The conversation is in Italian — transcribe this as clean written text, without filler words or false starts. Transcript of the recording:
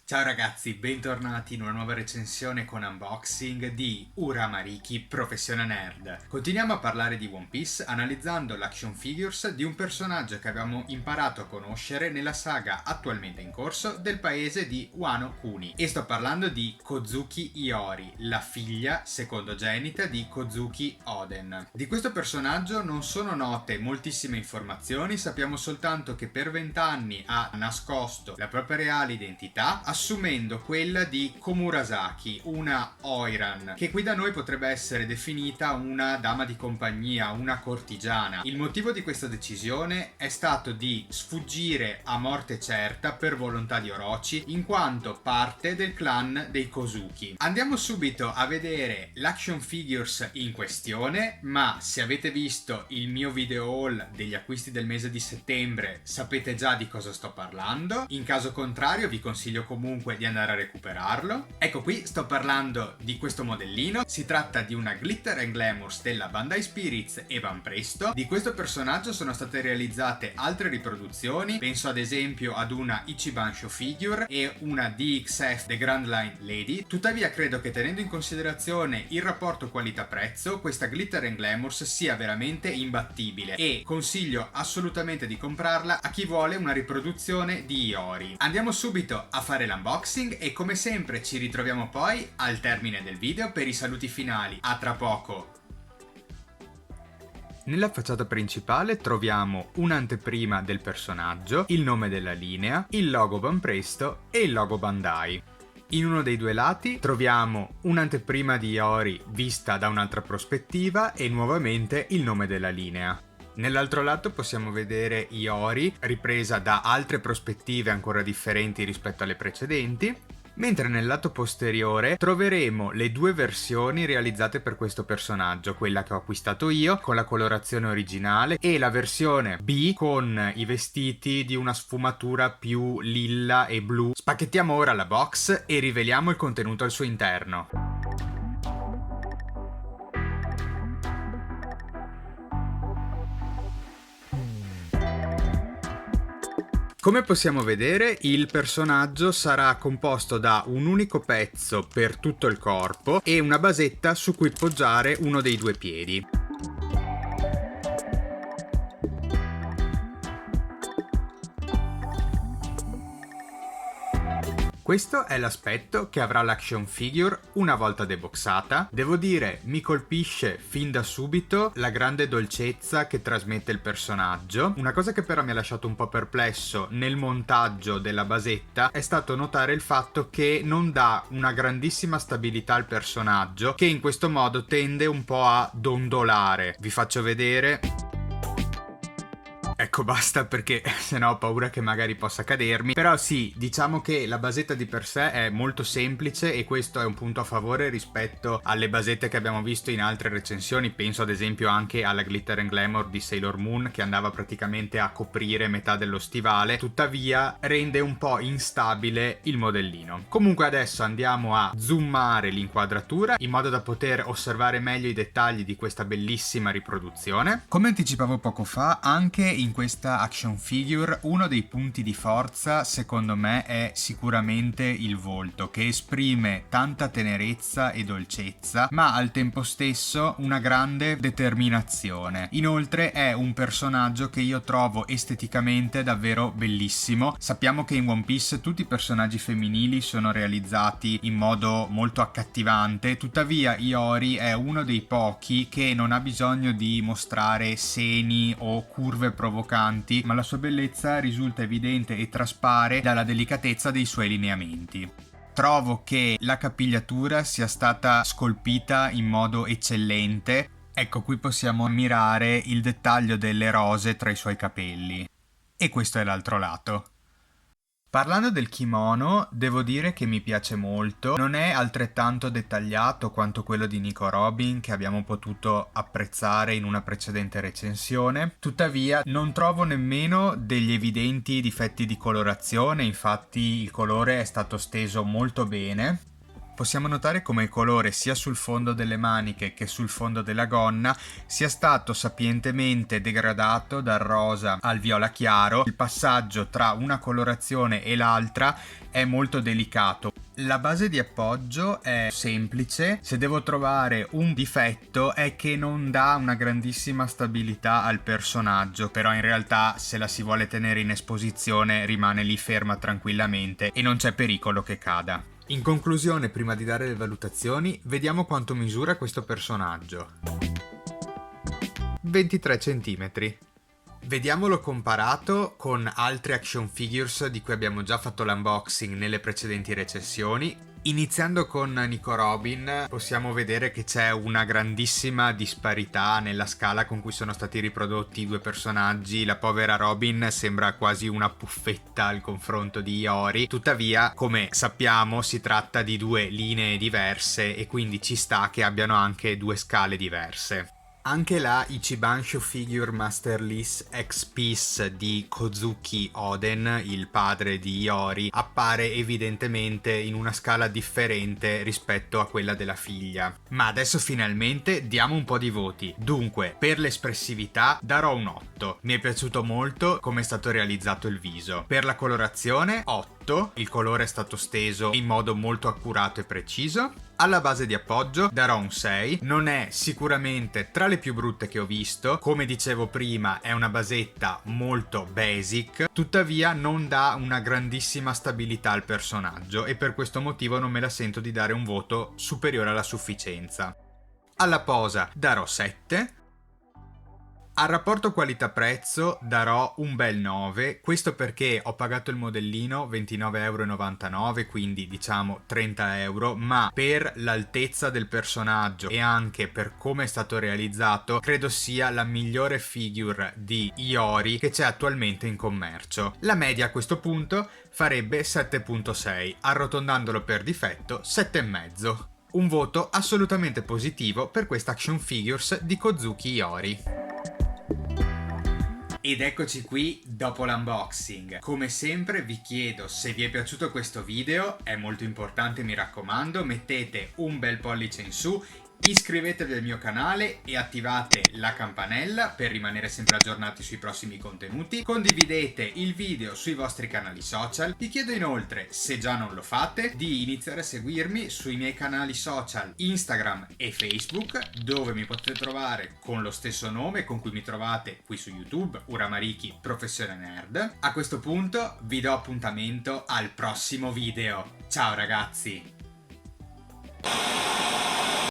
Ciao ragazzi, bentornati in una nuova recensione con unboxing di Uramariki Professione Nerd. Continuiamo a parlare di One Piece analizzando l'action figures di un personaggio che abbiamo imparato a conoscere nella saga attualmente in corso del paese di Wano Kuni. E sto parlando di Kozuki Iori, la figlia secondogenita di Kozuki Oden. Di questo personaggio non sono note moltissime informazioni, sappiamo soltanto che per 20 anni ha nascosto la propria reale identità, assumendo quella di Komurasaki, una Oiran, che qui da noi potrebbe essere definita una dama di compagnia, una cortigiana. Il motivo di questa decisione è stato di sfuggire a morte certa per volontà di Orochi, in quanto parte del clan dei Kozuki. Andiamo subito a vedere l'action figures in questione, ma se avete visto il mio video haul degli acquisti del mese di settembre sapete già di cosa sto parlando. In caso contrario vi consiglio comunque di andare a recuperarlo. Ecco, qui sto parlando di questo modellino. Si tratta di una Glitter and Glamours della Bandai Spirits e Banpresto. Di questo personaggio sono state realizzate altre riproduzioni, penso ad esempio ad una Ichiban Show Figure e una DXF The Grand Line Lady. Tuttavia credo che, tenendo in considerazione il rapporto qualità-prezzo, questa Glitter and Glamours sia veramente imbattibile e consiglio assolutamente di comprarla a chi vuole una riproduzione di Iori. Andiamo subito a fare l'unboxing e come sempre ci ritroviamo poi al termine del video per i saluti finali. A tra poco! Nella facciata principale troviamo un'anteprima del personaggio, il nome della linea, il logo Banpresto e il logo Bandai. In uno dei due lati troviamo un'anteprima di Iori vista da un'altra prospettiva e nuovamente il nome della linea. Nell'altro lato possiamo vedere Iori ripresa da altre prospettive ancora differenti rispetto alle precedenti, mentre nel lato posteriore troveremo le due versioni realizzate per questo personaggio, quella che ho acquistato io con la colorazione originale e la versione B con i vestiti di una sfumatura più lilla e blu. Spacchettiamo ora la box e riveliamo il contenuto al suo interno. Come possiamo vedere, il personaggio sarà composto da un unico pezzo per tutto il corpo e una basetta su cui poggiare uno dei due piedi. Questo è l'aspetto che avrà l'action figure una volta deboxata. Devo dire, mi colpisce fin da subito la grande dolcezza che trasmette il personaggio. Una cosa che però mi ha lasciato un po' perplesso nel montaggio della basetta è stato notare il fatto che non dà una grandissima stabilità al personaggio, che in questo modo tende un po' a dondolare. Vi faccio vedere. Ecco, basta perché sennò ho paura che magari possa cadermi. Però sì, diciamo che la basetta di per sé è molto semplice e questo è un punto a favore rispetto alle basette che abbiamo visto in altre recensioni. Penso ad esempio anche alla Glitter and Glamour di Sailor Moon, che andava praticamente a coprire metà dello stivale. Tuttavia rende un po' instabile il modellino. Comunque adesso andiamo a zoomare l'inquadratura in modo da poter osservare meglio i dettagli di questa bellissima riproduzione. Come anticipavo poco fa, anche in questa action figure uno dei punti di forza secondo me è sicuramente il volto, che esprime tanta tenerezza e dolcezza ma al tempo stesso una grande determinazione. Inoltre è un personaggio che io trovo esteticamente davvero bellissimo. Sappiamo che in One Piece tutti i personaggi femminili sono realizzati in modo molto accattivante, tuttavia Iori è uno dei pochi che non ha bisogno di mostrare seni o curve provocanti, ma la sua bellezza risulta evidente e traspare dalla delicatezza dei suoi lineamenti. Trovo che la capigliatura sia stata scolpita in modo eccellente. Ecco, qui possiamo ammirare il dettaglio delle rose tra i suoi capelli. E questo è l'altro lato. Parlando del kimono, devo dire che mi piace molto. Non è altrettanto dettagliato quanto quello di Nico Robin che abbiamo potuto apprezzare in una precedente recensione. Tuttavia non trovo nemmeno degli evidenti difetti di colorazione, infatti il colore è stato steso molto bene. Possiamo notare come il colore sia sul fondo delle maniche che sul fondo della gonna sia stato sapientemente degradato dal rosa al viola chiaro. Il passaggio tra una colorazione e l'altra è molto delicato. La base di appoggio è semplice, se devo trovare un difetto è che non dà una grandissima stabilità al personaggio, però in realtà se la si vuole tenere in esposizione rimane lì ferma tranquillamente e non c'è pericolo che cada. In conclusione, prima di dare le valutazioni, vediamo quanto misura questo personaggio. 23 cm. Vediamolo comparato con altre action figures di cui abbiamo già fatto l'unboxing nelle precedenti recensioni. Iniziando con Nico Robin, possiamo vedere che c'è una grandissima disparità nella scala con cui sono stati riprodotti i due personaggi. La povera Robin sembra quasi una puffetta al confronto di Iori. Tuttavia, come sappiamo, si tratta di due linee diverse e quindi ci sta che abbiano anche due scale diverse. Anche la Ichiban Figure Masterless X-Piece di Kozuki Oden, il padre di Iori, appare evidentemente in una scala differente rispetto a quella della figlia. Ma adesso finalmente diamo un po' di voti. Dunque, per l'espressività darò un 8. Mi è piaciuto molto come è stato realizzato il viso. Per la colorazione 8. Il colore è stato steso in modo molto accurato e preciso. Alla base di appoggio darò un 6. Non è sicuramente tra le più brutte che ho visto. Come dicevo prima, è una basetta molto basic, tuttavia non dà una grandissima stabilità al personaggio e per questo motivo non me la sento di dare un voto superiore alla sufficienza. Alla posa darò 7. Al rapporto qualità-prezzo darò un bel 9, questo perché ho pagato il modellino 29,99 €, quindi diciamo 30 €, ma per l'altezza del personaggio e anche per come è stato realizzato, credo sia la migliore figure di Iori che c'è attualmente in commercio. La media a questo punto farebbe 7,6, arrotondandolo per difetto 7,5. Un voto assolutamente positivo per questa action figures di Kozuki Iori. Ed eccoci qui dopo l'unboxing. Come sempre vi chiedo, se vi è piaciuto questo video, è molto importante, mi raccomando, mettete un bel pollice in su, iscrivetevi al mio canale e attivate la campanella per rimanere sempre aggiornati sui prossimi contenuti. Condividete il video sui vostri canali social. Vi chiedo inoltre, se già non lo fate, di iniziare a seguirmi sui miei canali social Instagram e Facebook, dove mi potete trovare con lo stesso nome con cui mi trovate qui su YouTube, Uramariki Professione Nerd. A questo punto vi do appuntamento al prossimo video. Ciao ragazzi!